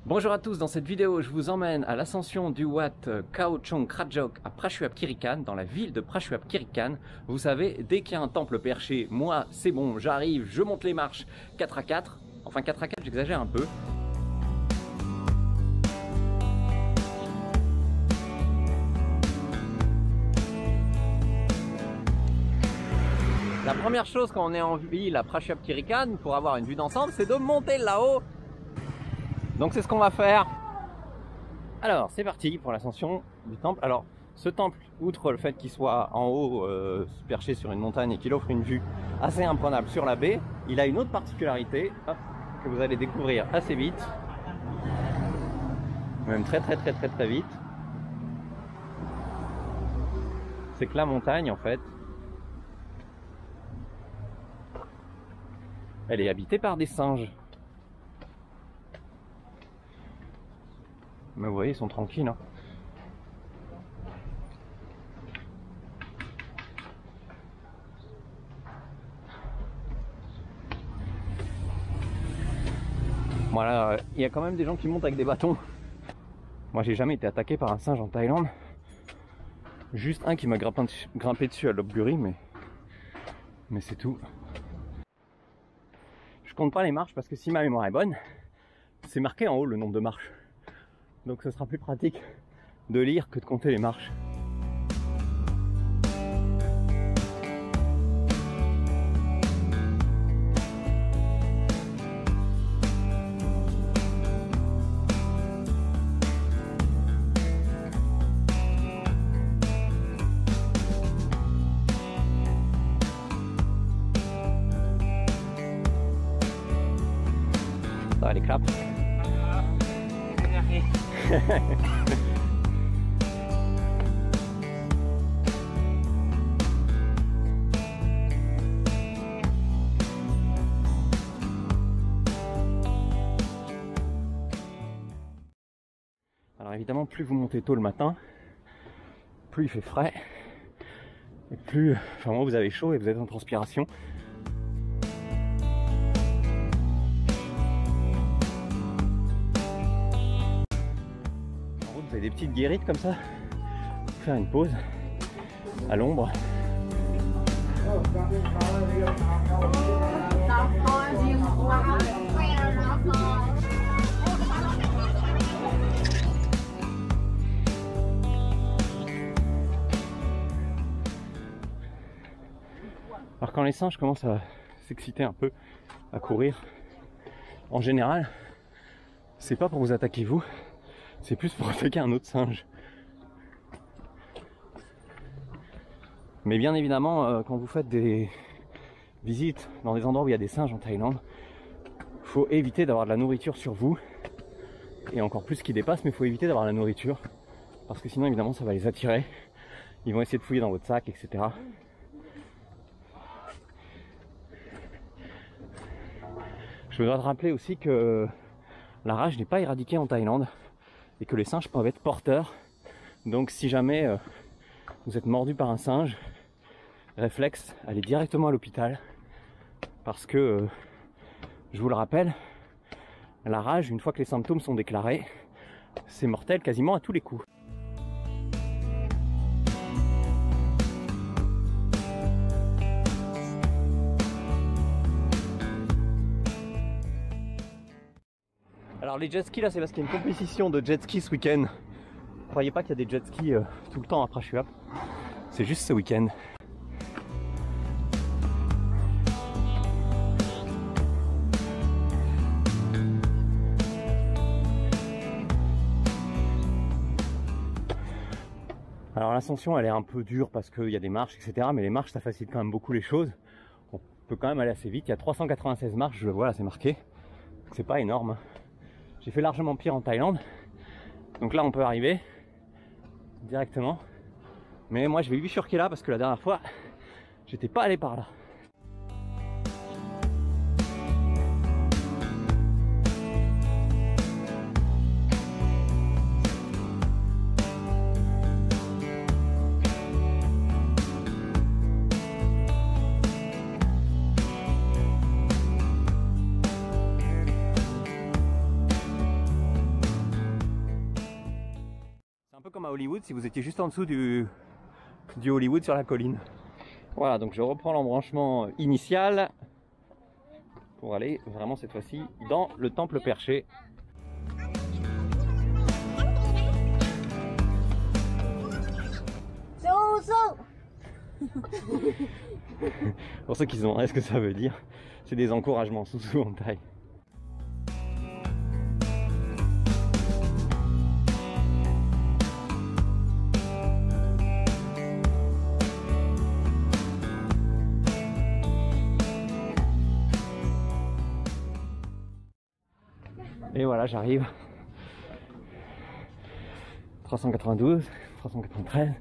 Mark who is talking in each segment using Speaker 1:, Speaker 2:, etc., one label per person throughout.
Speaker 1: Bonjour à tous, dans cette vidéo je vous emmène à l'ascension du Wat Khao Chong Krajok à Prachuap Khiri Khan, dans la ville de Prachuap Khiri Khan. Vous savez, dès qu'il y a un temple perché, moi c'est bon, j'arrive, je monte les marches 4 à 4, enfin 4 à 4 j'exagère un peu. La première chose quand on est en ville à Prachuap Khiri Khan, pour avoir une vue d'ensemble, c'est de monter là-haut. Donc c'est ce qu'on va faire. Alors c'est parti pour l'ascension du temple. Alors ce temple, outre le fait qu'il soit en haut, perché sur une montagne et qu'il offre une vue assez imprenable sur la baie, il a une autre particularité que vous allez découvrir assez vite, même très vite. C'est que la montagne en fait, elle est habitée par des singes. Mais vous voyez, ils sont tranquilles. Hein. Voilà, il y a quand même des gens qui montent avec des bâtons. Moi, j'ai jamais été attaqué par un singe en Thaïlande. Juste un qui m'a grimpé dessus à Lopburi, mais c'est tout. Je compte pas les marches parce que si ma mémoire est bonne, c'est marqué en haut le nombre de marches. Donc ce sera plus pratique de lire que de compter les marches. Ça va les claps. Alors évidemment, plus vous montez tôt le matin, plus il fait frais et plus, enfin moi vous avez chaud et vous êtes en transpiration. Vous avez des petites guérites comme ça pour faire une pause à l'ombre. Alors quand les singes commencent à s'exciter un peu, à courir, en général, c'est pas pour vous attaquer vous, c'est plus pour attaquer un autre singe. Mais bien évidemment, quand vous faites des visites dans des endroits où il y a des singes en Thaïlande, il faut éviter d'avoir de la nourriture sur vous. Et encore plus qui dépasse, mais il faut éviter d'avoir la nourriture. Parce que sinon évidemment ça va les attirer. Ils vont essayer de fouiller dans votre sac, etc. Je voudrais te rappeler aussi que la rage n'est pas éradiquée en Thaïlande. Et que les singes peuvent être porteurs. Donc si jamais vous êtes mordu par un singe, réflexe, allez directement à l'hôpital. Parce que, je vous le rappelle, la rage, une fois que les symptômes sont déclarés, c'est mortel quasiment à tous les coups. Alors les jet skis là, c'est parce qu'il y a une compétition de jet ski ce week-end. Croyez pas qu'il y a des jet skis tout le temps à Prachuap. C'est juste ce week-end. Alors l'ascension elle est un peu dure parce qu'il y a des marches, etc. Mais les marches ça facilite quand même beaucoup les choses. On peut quand même aller assez vite. Il y a 396 marches, je le vois là, c'est marqué. C'est pas énorme. J'ai fait largement pire en Thaïlande. Donc là on peut arriver directement. Mais moi je vais bifurquer là parce que la dernière fois j'étais pas allé par là. comme à Hollywood si vous étiez juste en dessous du Hollywood sur la colline. Voilà, donc je reprends l'embranchement initial pour aller vraiment cette fois-ci dans le temple perché. Pour ceux qui se demanderaient ce que ça veut dire, c'est des encouragements sous en taille. Et voilà, j'arrive. 392, 393,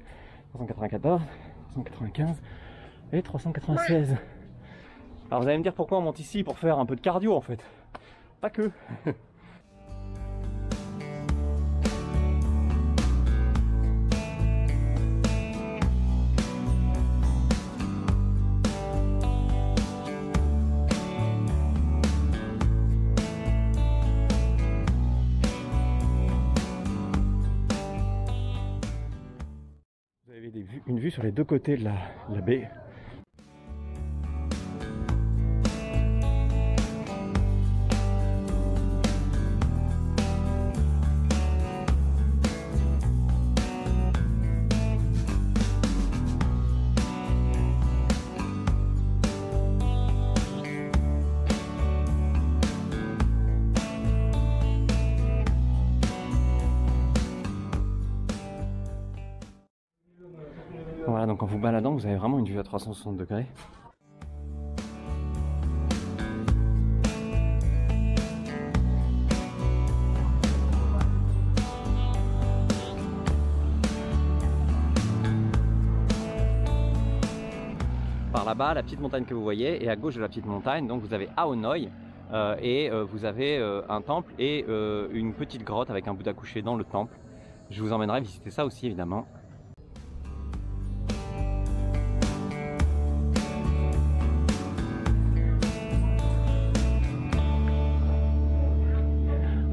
Speaker 1: 394, 395 et 396. Alors vous allez me dire pourquoi on monte ici, pour faire un peu de cardio en fait. Pas que. Vous avez une vue sur les deux côtés de la baie. Voilà, donc en vous baladant, vous avez vraiment une vue à 360 degrés. Par là-bas, la petite montagne que vous voyez, et à gauche de la petite montagne, donc vous avez Haonoy, et vous avez un temple et une petite grotte avec un Bouddha couché dans le temple. Je vous emmènerai visiter ça aussi évidemment.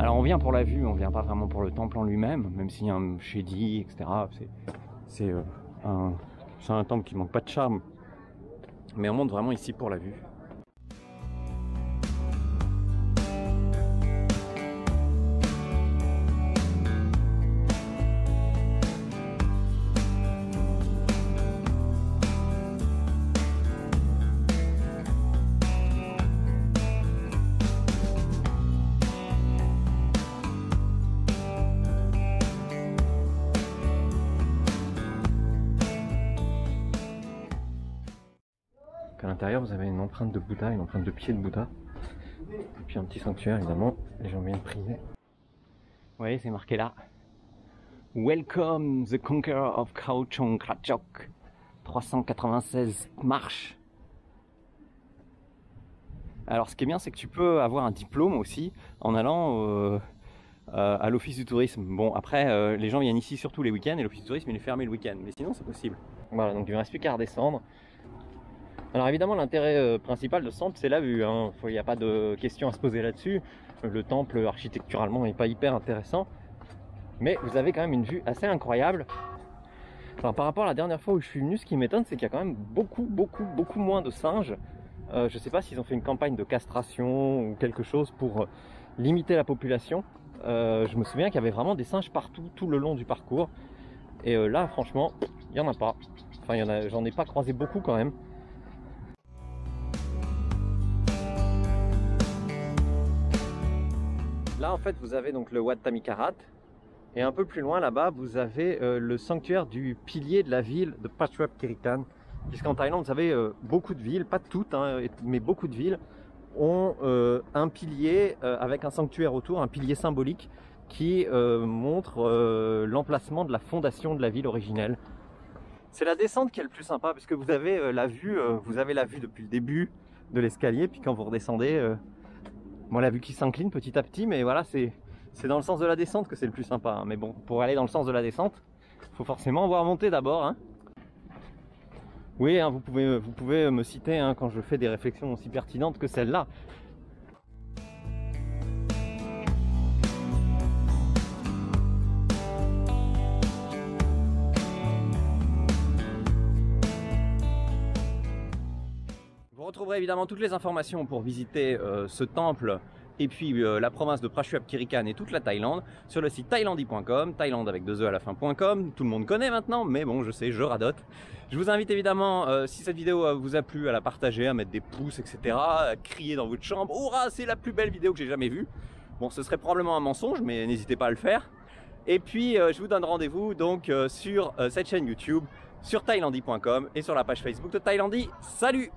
Speaker 1: Alors on vient pour la vue, on vient pas vraiment pour le temple en lui-même, même s'il y a un shedi, etc. C'est un temple qui manque pas de charme, mais on monte vraiment ici pour la vue. À l'intérieur, vous avez une empreinte de Bouddha, une empreinte de pied de Bouddha. Et puis un petit sanctuaire, évidemment. Les gens viennent prier. Vous voyez, c'est marqué là. Welcome the Conqueror of Khao Chong Krachok. 396 marches. Alors, ce qui est bien, c'est que tu peux avoir un diplôme aussi en allant à l'office du tourisme. Bon, après, les gens viennent ici surtout les week-ends et l'office du tourisme il est fermé le week-end. Mais sinon, c'est possible. Voilà, donc il ne reste plus qu'à redescendre. Alors évidemment l'intérêt principal de ce temple c'est la vue, hein. Il n'y a pas de question à se poser là-dessus. Le temple architecturalement n'est pas hyper intéressant, mais vous avez quand même une vue assez incroyable. Alors, par rapport à la dernière fois où je suis venu, ce qui m'étonne c'est qu'il y a quand même beaucoup moins de singes. Je ne sais pas s'ils ont fait une campagne de castration ou quelque chose pour limiter la population. Je me souviens qu'il y avait vraiment des singes partout tout le long du parcours, et là franchement il n'y en a pas. Enfin j'en ai pas croisé beaucoup quand même. Là en fait vous avez donc le Wat Tamikarat, et un peu plus loin là-bas vous avez le sanctuaire du pilier de la ville de Prachuapkhirikan, puisqu'en Thaïlande vous avez beaucoup de villes, pas toutes hein, mais beaucoup de villes ont un pilier avec un sanctuaire autour, un pilier symbolique qui montre l'emplacement de la fondation de la ville originelle. C'est la descente qui est le plus sympa, puisque vous avez la vue depuis le début de l'escalier, puis quand vous redescendez moi la vue qui s'incline petit à petit, mais voilà, c'est dans le sens de la descente que c'est le plus sympa. Hein. Mais bon, pour aller dans le sens de la descente, il faut forcément voir monter d'abord. Hein. Oui, hein, vous pouvez me citer hein, quand je fais des réflexions aussi pertinentes que celle-là. trouverez évidemment toutes les informations pour visiter ce temple et puis la province de Prachuapkhirikan et toute la Thaïlande sur le site thailandi.com, Thaïlande avec 2 E à la fin.com. Tout le monde connaît maintenant, mais bon, je sais, je radote. Je vous invite évidemment, si cette vidéo vous a plu, à la partager, à mettre des pouces, etc. À crier dans votre chambre, hurrah, c'est la plus belle vidéo que j'ai jamais vue. Bon, ce serait probablement un mensonge, mais n'hésitez pas à le faire. Et puis, je vous donne rendez-vous donc sur cette chaîne YouTube, sur thailandi.com et sur la page Facebook de Thailandi. Salut!